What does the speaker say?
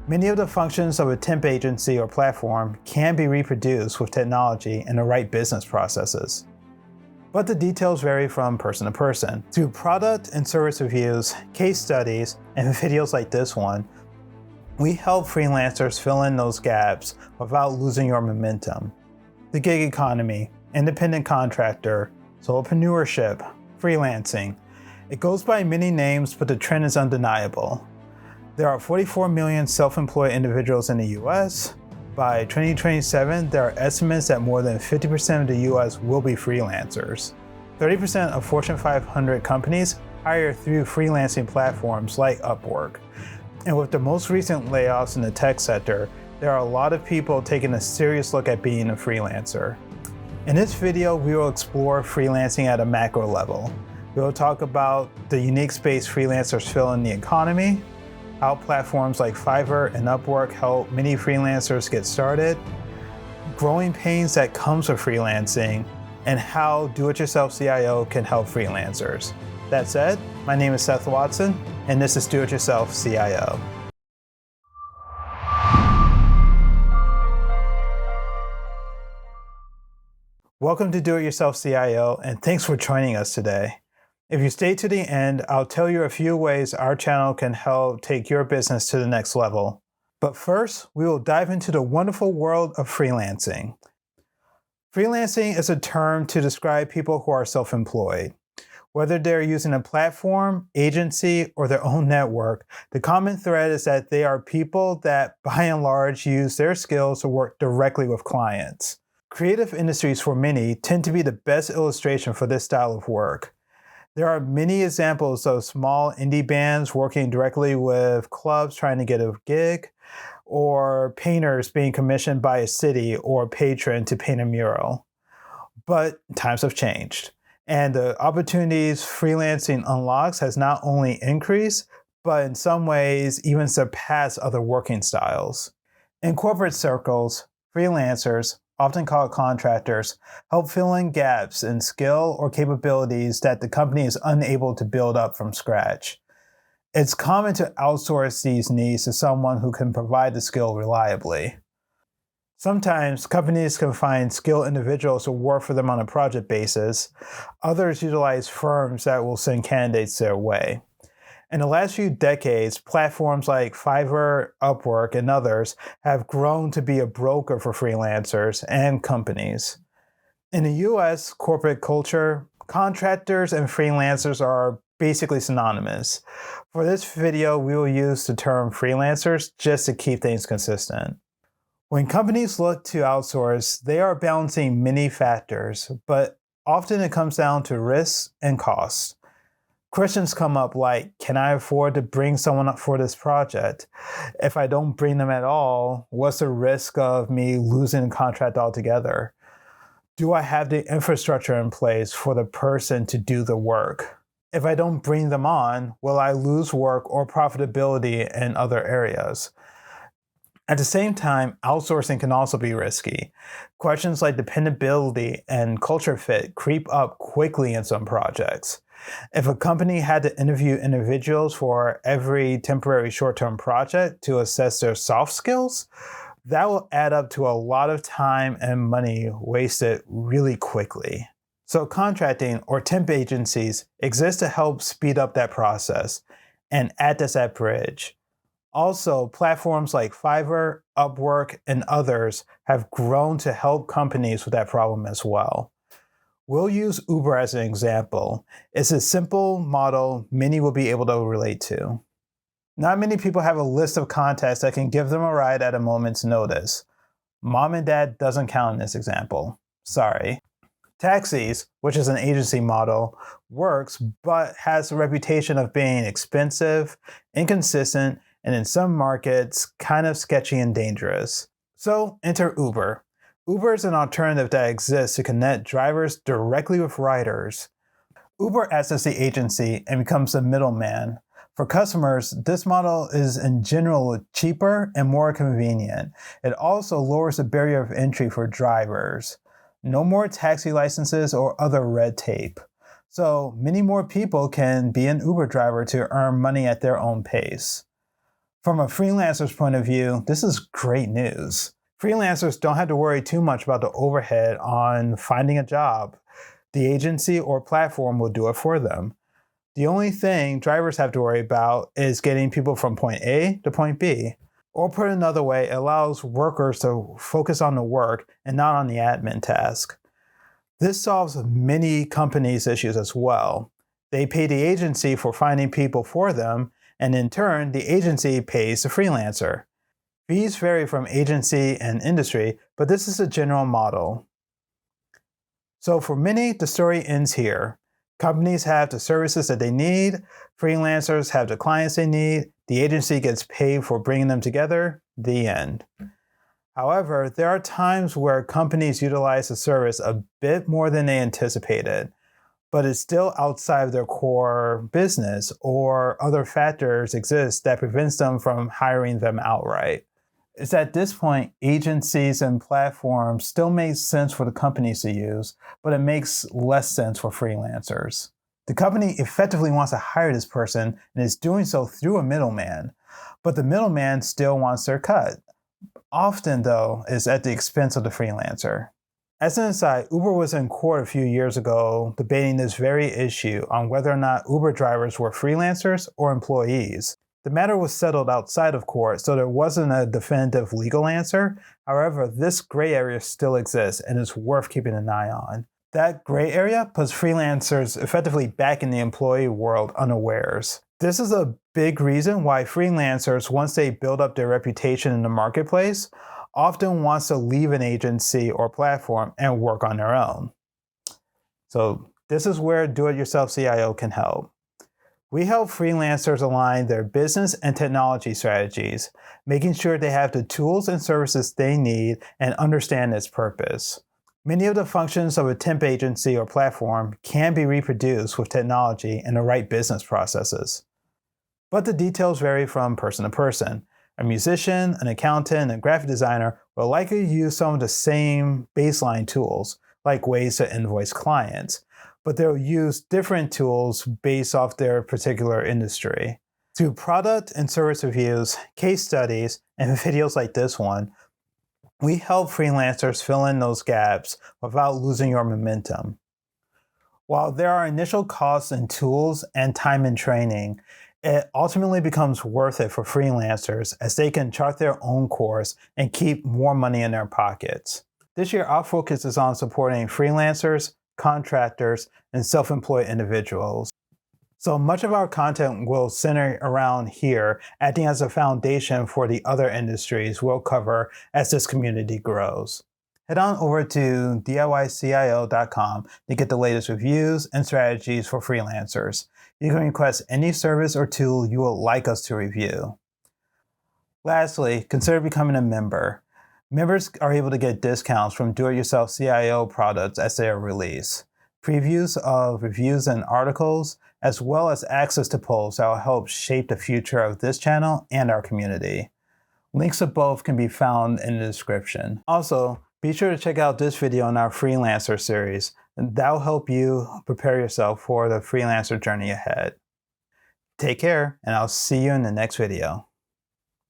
Many of the functions of a temp agency or platform can be reproduced with technology and the right business processes. But the details vary from person to person. Through product and service reviews, case studies, and videos like this one, we help freelancers fill in those gaps without losing your momentum. The gig economy, independent contractor, solopreneurship, freelancing. It goes by many names, but the trend is undeniable. There are 44 million self-employed individuals in the US. By 2027, there are estimates that more than 50% of the US will be freelancers. 30% of Fortune 500 companies hire through freelancing platforms like Upwork. And with the most recent layoffs in the tech sector, there are a lot of people taking a serious look at being a freelancer. In this video, we will explore freelancing at a macro level. We will talk about the unique space freelancers fill in the economy, how platforms like Fiverr and Upwork help many freelancers get started, growing pains that comes with freelancing, and how do-it-yourself CIO can help freelancers. That said, my name is Seth Watson, and this is Do-It-Yourself CIO. Welcome to Do-It-Yourself CIO, and thanks for joining us today. If you stay to the end, I'll tell you a few ways our channel can help take your business to the next level. But first, we will dive into the wonderful world of freelancing. Freelancing is a term to describe people who are self-employed. Whether they're using a platform, agency, or their own network, the common thread is that they are people that, by and large, use their skills to work directly with clients. Creative industries, for many, tend to be the best illustration for this style of work. There are many examples of small indie bands working directly with clubs trying to get a gig, or painters being commissioned by a city or a patron to paint a mural. But times have changed, and the opportunities freelancing unlocks has not only increased, but in some ways even surpassed other working styles. In corporate circles, freelancers, often called contractors, help fill in gaps in skill or capabilities that the company is unable to build up from scratch. It's common to outsource these needs to someone who can provide the skill reliably. Sometimes companies can find skilled individuals to work for them on a project basis. Others utilize firms that will send candidates their way. In the last few decades, platforms like Fiverr, Upwork, and others have grown to be a broker for freelancers and companies. In the US corporate culture, contractors and freelancers are basically synonymous. For this video, we will use the term freelancers just to keep things consistent. When companies look to outsource, they are balancing many factors, but often it comes down to risks and costs. Questions come up like, can I afford to bring someone up for this project? If I don't bring them at all, what's the risk of me losing the contract altogether? Do I have the infrastructure in place for the person to do the work? If I don't bring them on, will I lose work or profitability in other areas? At the same time, outsourcing can also be risky. Questions like dependability and culture fit creep up quickly in some projects. If a company had to interview individuals for every temporary short-term project to assess their soft skills, that will add up to a lot of time and money wasted really quickly. So contracting or temp agencies exist to help speed up that process and act as that bridge. Also, platforms like Fiverr, Upwork, and others have grown to help companies with that problem as well. We'll use Uber as an example. It's a simple model many will be able to relate to. Not many people have a list of contacts that can give them a ride at a moment's notice. Mom and dad doesn't count in this example. Sorry. Taxis, which is an agency model, works but has a reputation of being expensive, inconsistent, and in some markets, kind of sketchy and dangerous. So enter Uber. Uber is an alternative that exists to connect drivers directly with riders. Uber acts as the agency and becomes the middleman. For customers, this model is in general cheaper and more convenient. It also lowers the barrier of entry for drivers. No more taxi licenses or other red tape. So many more people can be an Uber driver to earn money at their own pace. From a freelancer's point of view, this is great news. Freelancers don't have to worry too much about the overhead on finding a job. The agency or platform will do it for them. The only thing drivers have to worry about is getting people from point A to point B. Or put another way, it allows workers to focus on the work and not on the admin task. This solves many companies' issues as well. They pay the agency for finding people for them, and in turn, the agency pays the freelancer. Fees vary from agency and industry, but this is a general model. So for many, the story ends here. Companies have the services that they need, freelancers have the clients they need, the agency gets paid for bringing them together, the end. However, there are times where companies utilize the service a bit more than they anticipated, but it's still outside of their core business, or other factors exist that prevents them from hiring them outright. It's at this point, agencies and platforms still make sense for the companies to use, but it makes less sense for freelancers. The company effectively wants to hire this person and is doing so through a middleman, but the middleman still wants their cut. Often, though, is at the expense of the freelancer. As an aside, Uber was in court a few years ago debating this very issue on whether or not Uber drivers were freelancers or employees. The matter was settled outside of court, so there wasn't a definitive legal answer. However, this gray area still exists and is worth keeping an eye on. That gray area puts freelancers effectively back in the employee world unawares. This is a big reason why freelancers, once they build up their reputation in the marketplace, often wants to leave an agency or platform and work on their own. So this is where Do-It-Yourself CIO can help. We help freelancers align their business and technology strategies, making sure they have the tools and services they need and understand its purpose. Many of the functions of a temp agency or platform can be reproduced with technology and the right business processes. But the details vary from person to person. A musician, an accountant, and a graphic designer will likely use some of the same baseline tools, like ways to invoice clients, but they'll use different tools based off their particular industry. Through product and service reviews, case studies, and videos like this one, we help freelancers fill in those gaps without losing your momentum. While there are initial costs in tools and time in training, it ultimately becomes worth it for freelancers as they can chart their own course and keep more money in their pockets. This year, our focus is on supporting freelancers, contractors, and self-employed individuals. So much of our content will center around here, acting as a foundation for the other industries we'll cover as this community grows. Head on over to DIYCIO.com to get the latest reviews and strategies for freelancers. You can request any service or tool you would like us to review. Lastly, consider becoming a member. Members are able to get discounts from Do-It-Yourself CIO products as they are released, previews of reviews and articles, as well as access to polls that will help shape the future of this channel and our community. Links to both can be found in the description. Also, be sure to check out this video in our Freelancer series, and that will help you prepare yourself for the freelancer journey ahead. Take care, and I'll see you in the next video.